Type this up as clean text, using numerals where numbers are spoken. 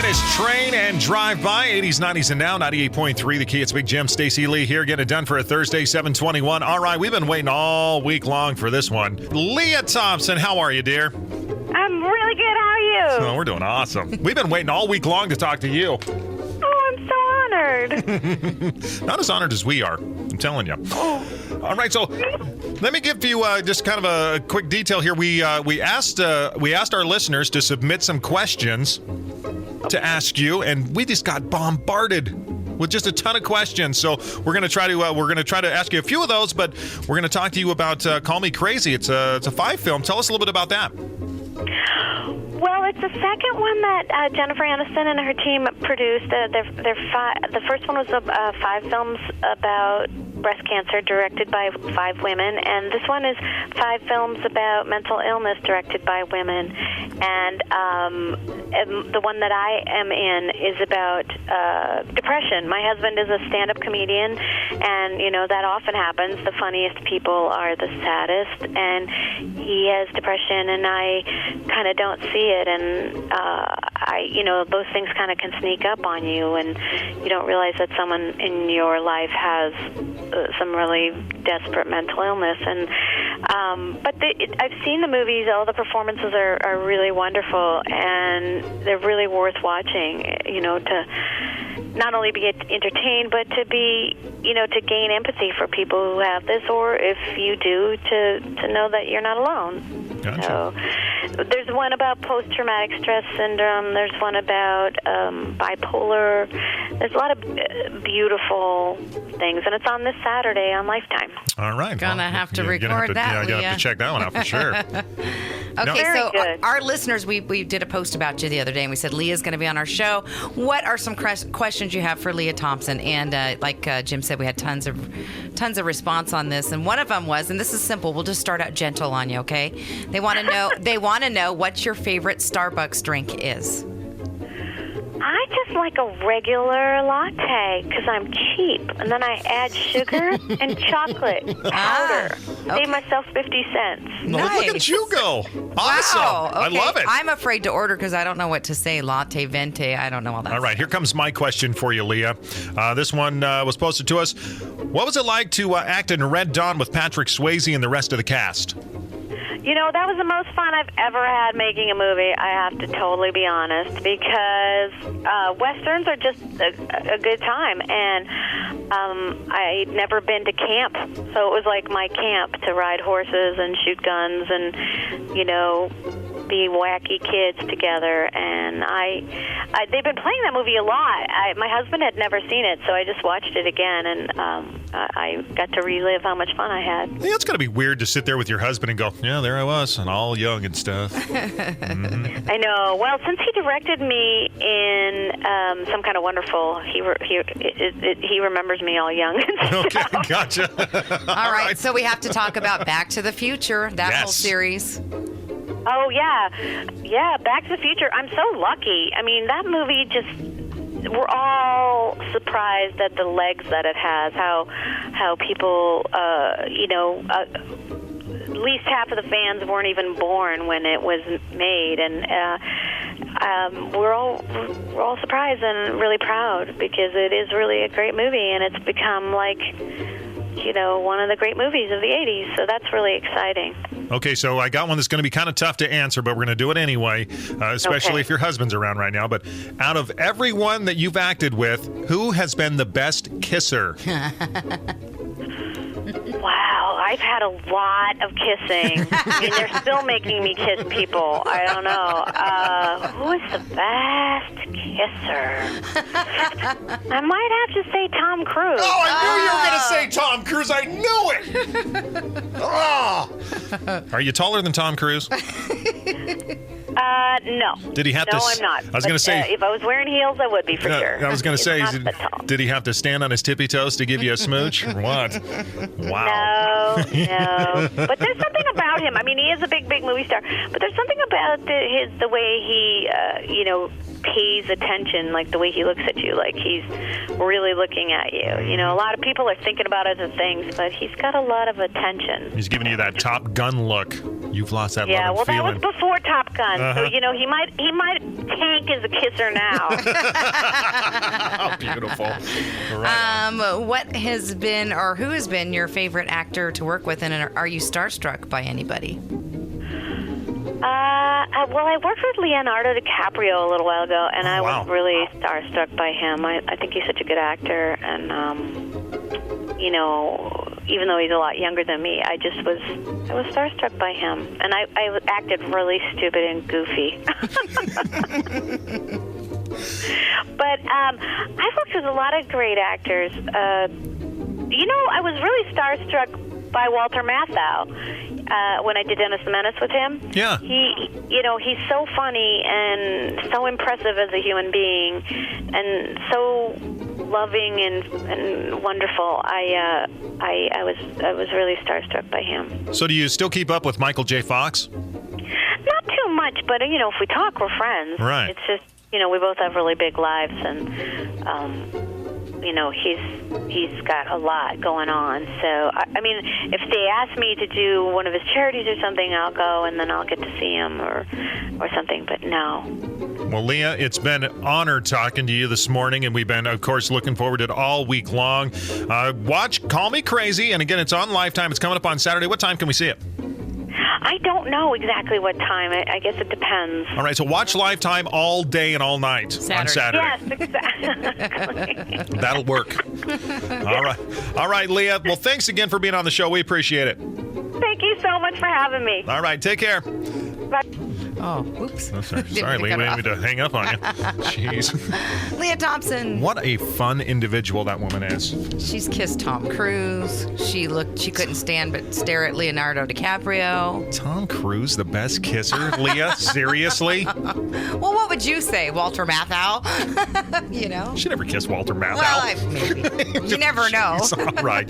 is Train and Drive By, 80s, 90s, and now, 98.3 The Key. It's Big Jim, Stacey Lee here, getting it done for a Thursday, 7/21. All right, we've been waiting all week long for this one. Lea Thompson, how are you, dear? I'm really good. How are you? Oh, we're doing awesome. We've been waiting all week long to talk to you. Oh, I'm so honored. Not as honored as we are, I'm telling you. All right, so let me give you just kind of a quick detail here. We asked our listeners to submit some questions to ask you, and we just got bombarded with just a ton of questions. So we're going to try to ask you a few of those, but we're going to talk to you about Call Me Crazy. It's a 5 film. Tell us a little bit about that. Well, it's the second one that Jennifer Aniston and her team produced. The first one was 5 films about breast cancer directed by 5 women, and this one is 5 films about mental illness directed by women. And the one that I am in is about depression. My husband is a stand-up comedian, and that often happens. The funniest people are the saddest, and he has depression, and I kind of don't see it, and those things kind of can sneak up on you, and you don't realize that someone in your life has some really desperate mental illness. And but I've seen the movies. All the performances are really wonderful, and they're really worth watching. To not only be entertained, but to be, to gain empathy for people who have this, or if you do, to know that you're not alone. Gotcha. So there's one about post-traumatic stress syndrome. There's one about bipolar. There's a lot of beautiful things, and it's on this Saturday on Lifetime. All right. Gonna have to record that, Yeah, Lea. you have to check that one out for sure. Okay, Very so good. our listeners, we did a post about you the other day, and we said Leah's going to be on our show. What are some questions you have for Lea Thompson? And like Jim said, we had tons of response on this, and one of them was, and this is simple. We'll just start out gentle on you, okay? They want to know what your favorite Starbucks drink is. I just like a regular latte because I'm cheap, and then I add sugar and chocolate powder. Okay. Save myself 50 cents. No, look at you go. Awesome. Wow, okay. I love it. I'm afraid to order because I don't know what to say. Latte, venti, I don't know all that. All right, here comes my question for you, Lea. This one was posted to us. What was it like to act in Red Dawn with Patrick Swayze and the rest of the cast? That was the most fun I've ever had making a movie, I have to totally be honest, because Westerns are just a good time, and I'd never been to camp, so it was like my camp to ride horses and shoot guns and, be wacky kids together. And they've been playing that movie a lot. My husband had never seen it, so I just watched it again, and I got to relive how much fun I had. Yeah, it's got to be weird to sit there with your husband and go, yeah, there I was, and all young and stuff. Mm-hmm. I know. Well, since he directed me in Some Kind of Wonderful, he remembers me all young. Okay, gotcha. All right, so we have to talk about Back to the Future, that Yes. whole series. Oh, yeah, Back to the Future. I'm so lucky. I mean, that movie just, we're all surprised at the legs that it has, how people, at least half of the fans weren't even born when it was made, and we're all surprised and really proud because it is really a great movie, and it's become like, one of the great movies of the 80s, so that's really exciting. Okay, so I got one that's going to be kind of tough to answer, but we're going to do it anyway, especially if your husband's around right now. But out of everyone that you've acted with, who has been the best kisser? Wow, I've had a lot of kissing. I mean, they're still making me kiss people. I don't know. Who is the best kisser? I might have to say Tom Cruise. Oh, I knew you were going to say Tom Cruise. I knew it. Oh. Are you taller than Tom Cruise? No. Did he have to? No, I'm not. I was going to say. If I was wearing heels, I would be for sure. I was going to say, He's not that tall. did he have to stand on his tippy toes to give you a smooch or what? Wow. No. But there's something about him. I mean, he is a big movie star. But there's something about the way he, pays attention, like the way he looks at you, like he's really looking at you. A lot of people are thinking about other things, but he's got a lot of attention. He's giving you that Top Gun look. You've lost that Yeah, love and well, feeling. that was before Top Gun, Uh-huh. so he might tank as a kisser now. Oh, beautiful. Right. What has been or who has been your favorite actor to work with, and are you starstruck by anybody? Well, I worked with Leonardo DiCaprio a little while ago, and I wow. was really starstruck by him. I think he's such a good actor, and even though he's a lot younger than me, I was starstruck by him, and I acted really stupid and goofy. But I've worked with a lot of great actors. I was really starstruck by Walter Matthau when I did Dennis the Menace with him. Yeah. He's so funny and so impressive as a human being, and so loving and wonderful. I was really starstruck by him. So do you still keep up with Michael J. Fox? Not too much, but if we talk, we're friends. Right. It's just we both have really big lives, and he's got a lot going on. So if they ask me to do one of his charities or something, I'll go, and then I'll get to see him or something. But no. Well, Lea, it's been an honor talking to you this morning, and we've been, of course, looking forward to it all week long. Watch Call Me Crazy, and again, it's on Lifetime. It's coming up on Saturday. What time can we see it? I don't know exactly what time. I guess it depends. All right, so watch Lifetime all day and all night on Saturday. Yes, exactly. That'll work. All right, Lea. Well, thanks again for being on the show. We appreciate it. Thank you so much for having me. All right, take care. Bye. Oh, oops. Oh, sorry, Didn't Lea. cut We it didn't mean to hang up on you. Jeez. Lea Thompson. What a fun individual that woman is. She's kissed Tom Cruise. She couldn't stand but stare at Leonardo DiCaprio. Tom Cruise, the best kisser? Lea, seriously? Well, what would you say, Walter Matthau? She never kissed Walter Matthau. Well, maybe. You never know. Jeez, all right.